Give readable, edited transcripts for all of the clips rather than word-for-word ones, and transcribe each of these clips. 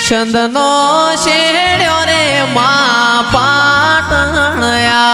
ચંદનો શેડ્યો રે મા પાટણ આયો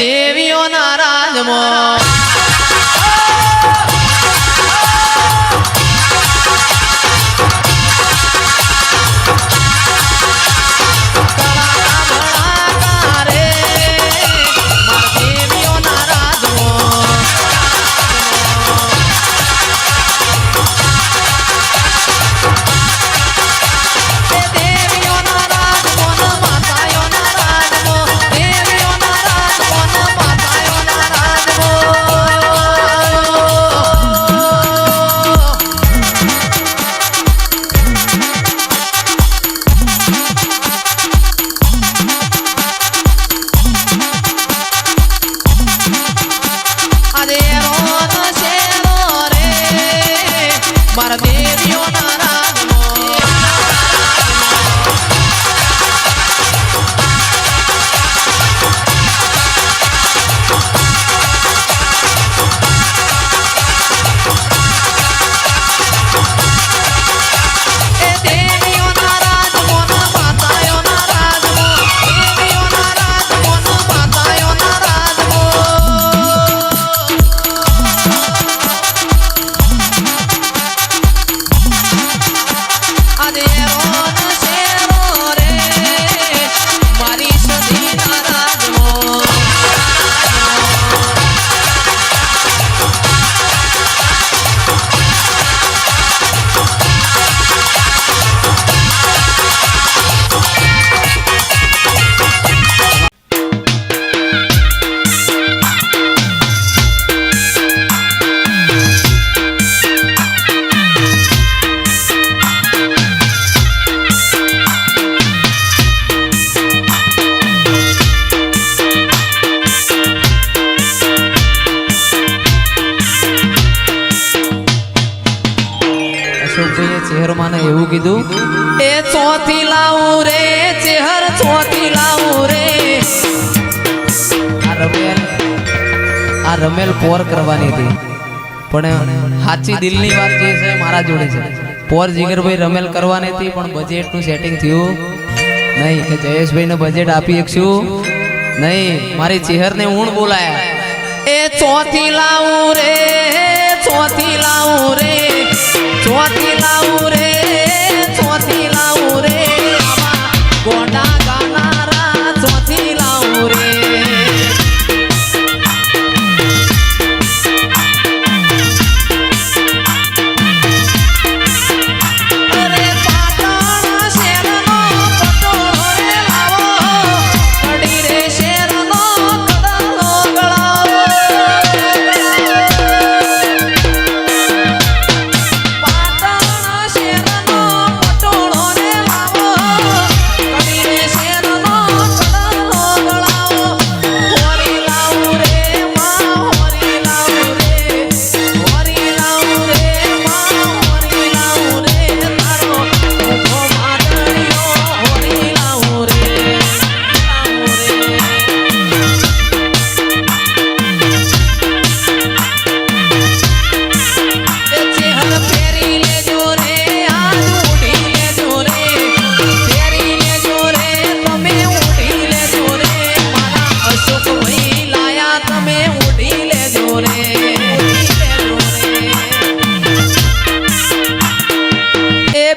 દેવીઓના રાજમાં સંતોએ ચેહરમાને એવું કીધું એ ચોથી લાવું રે ચેહર ચોથી લાવું રે આ રમેલ પોર કરવાની હતી પણ સાચી દિલની વાત જે છે મારા જોડે છે પોર જીગરભાઈ રમેલ કરવાની હતી પણ બજેટનું સેટિંગ થયું નહીં કે જયેશભાઈને બજેટ આપી શકશું નહીં મારી ચેહરને ઊણ બોલાયા એ ચોથી લાવું રે ચોથી લાવું રે ચોથી લાવું રે ચોથી લાવું રે ગોડા ગાનારા ચોથી લાવું રે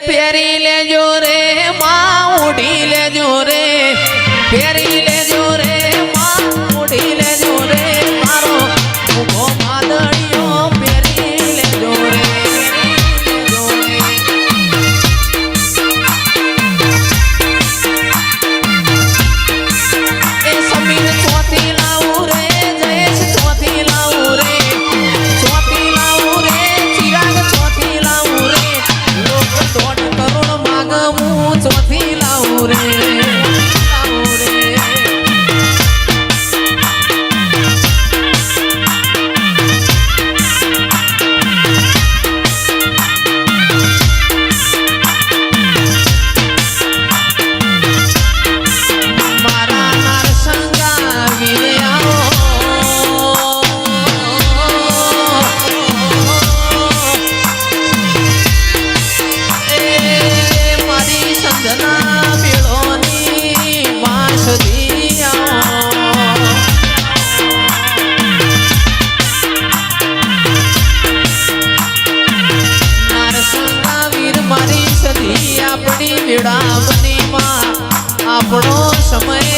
પેરી લેજો રે માં ઉડી લેજો રે પેરી લેજો રે માં ઉડી લેજો રે મારો ઉભો માદળિયો પેરી લેજો રે એ સમીર ચોથી લાવું રે જયેશ ચોથી લાવું રે ચોથી લાવું રે ચિરાગ ચોથી લાવું રે લોક દોડ કરોડ માગમું ચોથી લાવું રે આપણી વિડામણીમાં આપણો સમય